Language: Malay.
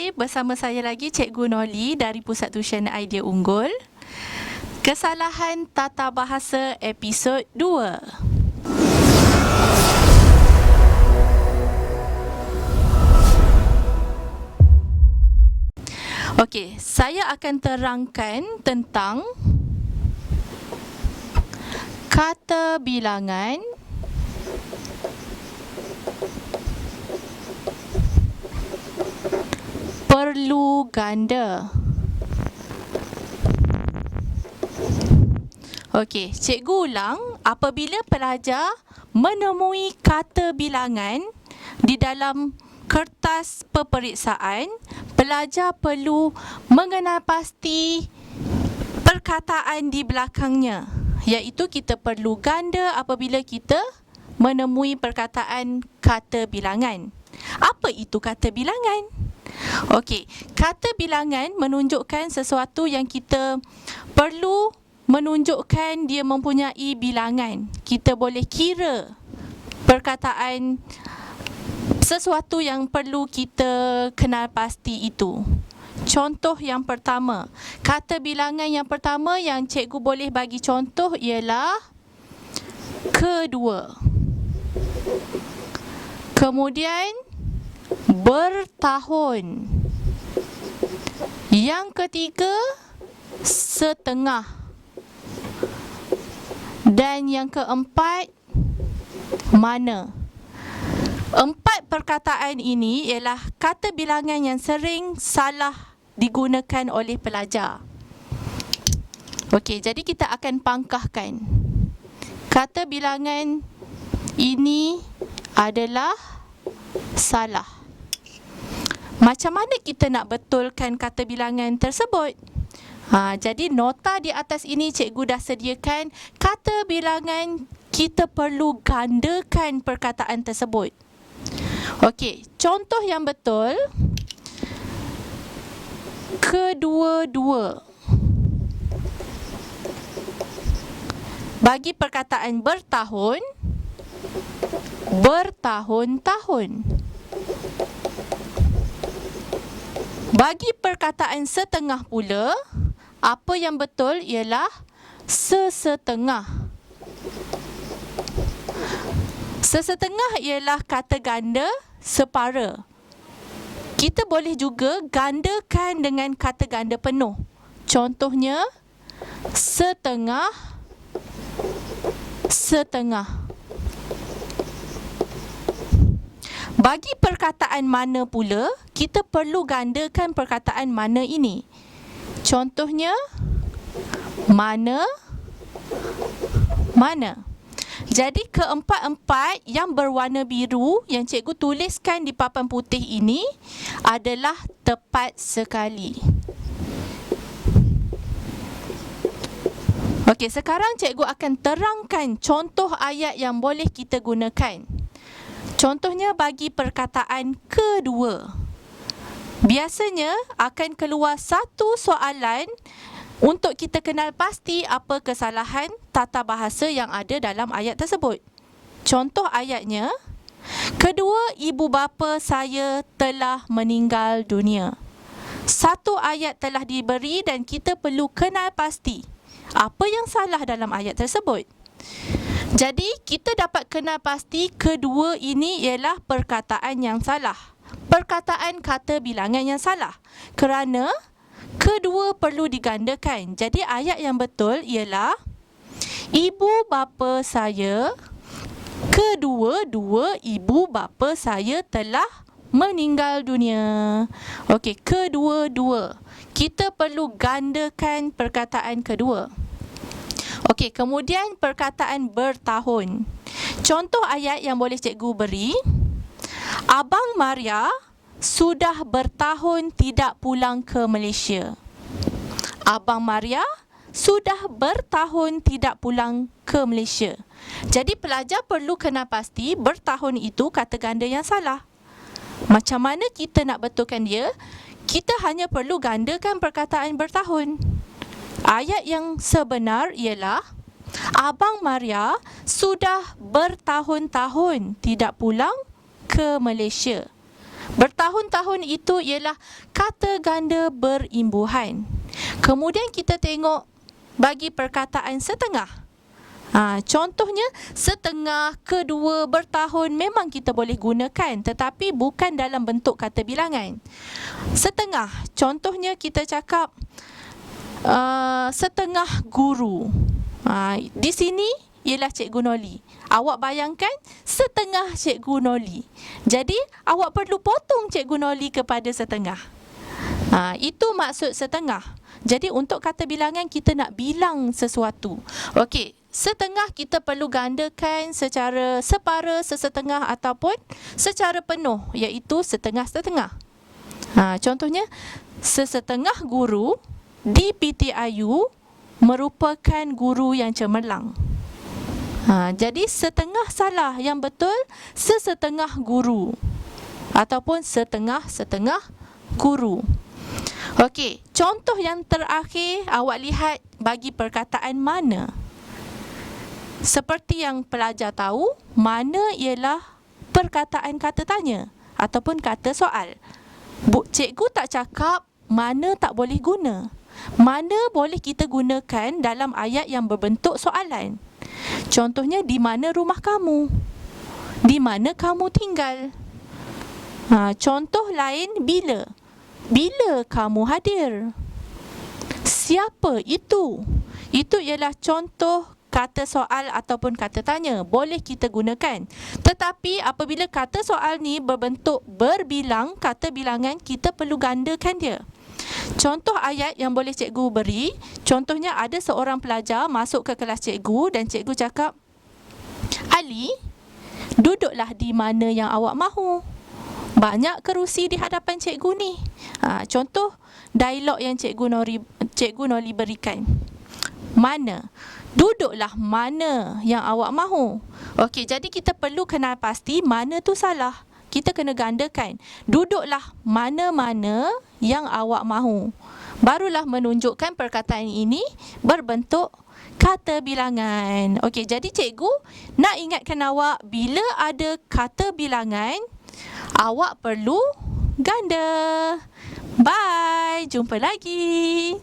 Okey, bersama saya lagi Cikgu Noli dari Pusat Tuition Idea Unggul. Kesalahan tata bahasa episod 2. Okey, saya akan terangkan tentang kata bilangan perlu ganda. Okey, cikgu ulang. Apabila pelajar menemui kata bilangan di dalam kertas peperiksaan, pelajar perlu mengenal pasti perkataan di belakangnya, iaitu kita perlu ganda apabila kita menemui perkataan kata bilangan. Apa itu kata bilangan? Okey, kata bilangan menunjukkan sesuatu yang kita perlu menunjukkan dia mempunyai bilangan. Kita boleh kira perkataan sesuatu yang perlu kita kenal pasti itu. Contoh yang pertama, kata bilangan yang pertama yang cikgu boleh bagi contoh ialah kedua. Kemudian bertahun. Yang ketiga, setengah. Dan yang keempat, mana. 4 perkataan ini ialah kata bilangan yang sering salah digunakan oleh pelajar. Okey, jadi kita akan pangkahkan. Kata bilangan ini adalah salah. Macam mana kita nak betulkan kata bilangan tersebut? Jadi nota di atas ini cikgu dah sediakan kata bilangan kita perlu gandakan perkataan tersebut. Okey, contoh yang betul, kedua-dua. Bagi perkataan bertahun, bertahun-tahun. Bagi perkataan setengah pula, apa yang betul ialah sesetengah. Sesetengah ialah kata ganda separa. Kita boleh juga gandakan dengan kata ganda penuh. Contohnya, setengah, setengah. Bagi perkataan mana pula, kita perlu gandakan perkataan mana ini. Contohnya, mana, mana. Jadi keempat-empat yang berwarna biru yang cikgu tuliskan di papan putih ini adalah tepat sekali. Okey, sekarang cikgu akan terangkan contoh ayat yang boleh kita gunakan. Contohnya bagi perkataan kedua. Biasanya akan keluar satu soalan untuk kita kenal pasti apa kesalahan tata bahasa yang ada dalam ayat tersebut. Contoh ayatnya, kedua ibu bapa saya telah meninggal dunia. Satu ayat telah diberi dan kita perlu kenal pasti apa yang salah dalam ayat tersebut. Jadi, kita dapat kenal pasti kedua ini ialah perkataan yang salah. Perkataan kata bilangan yang salah. Kerana kedua perlu digandakan. Jadi, ayat yang betul ialah ibu bapa saya, kedua-dua ibu bapa saya telah meninggal dunia. Okey, kedua-dua. Kita perlu gandakan perkataan kedua. Okey, kemudian perkataan bertahun. Contoh ayat yang boleh cikgu beri, Abang Maria sudah bertahun tidak pulang ke Malaysia. Abang Maria sudah bertahun tidak pulang ke Malaysia. Jadi pelajar perlu kenal pasti bertahun itu kata ganda yang salah. Macam mana kita nak betulkan dia? Kita hanya perlu gandakan perkataan bertahun. Ayat yang sebenar ialah Abang Maria sudah bertahun-tahun tidak pulang ke Malaysia. Bertahun-tahun itu ialah kata ganda berimbuhan. Kemudian kita tengok bagi perkataan setengah. Contohnya, setengah kedua bertahun memang kita boleh gunakan, tetapi bukan dalam bentuk kata bilangan. Setengah, contohnya kita cakap setengah guru. Di sini ialah Cikgu Noli. Awak bayangkan setengah Cikgu Noli. Jadi awak perlu potong Cikgu Noli kepada setengah. Itu maksud setengah. Jadi untuk kata bilangan kita nak bilang sesuatu. Okey, setengah kita perlu gandakan secara separa, sesetengah ataupun secara penuh, iaitu setengah-setengah. Contohnya, sesetengah guru di PTIU merupakan guru yang cemerlang. Jadi setengah salah, yang betul sesetengah guru ataupun setengah-setengah guru. Okey, contoh yang terakhir awak lihat bagi perkataan mana. Seperti yang pelajar tahu, mana ialah perkataan kata tanya ataupun kata soal. Cikgu tak cakap mana tak boleh guna. Mana boleh kita gunakan dalam ayat yang berbentuk soalan. Contohnya, di mana rumah kamu? Di mana kamu tinggal? Contoh lain, bila? Bila kamu hadir? Siapa itu? Itu ialah contoh kata soal ataupun kata tanya. Boleh kita gunakan. Tetapi apabila kata soal ni berbentuk berbilang, kata bilangan, kita perlu gandakan dia. Contoh ayat yang boleh cikgu beri, contohnya ada seorang pelajar masuk ke kelas cikgu dan cikgu cakap, Ali, duduklah di mana yang awak mahu. Banyak kerusi di hadapan cikgu ni. Contoh dialog yang Cikgu Noli berikan. Mana? Duduklah mana yang awak mahu. Okey, jadi kita perlu kenal pasti mana tu salah. Kita kena gandakan. Duduklah mana-mana yang awak mahu. Barulah menunjukkan perkataan ini berbentuk kata bilangan. Okey, jadi cikgu nak ingatkan awak, bila ada kata bilangan, awak perlu ganda. Bye, jumpa lagi.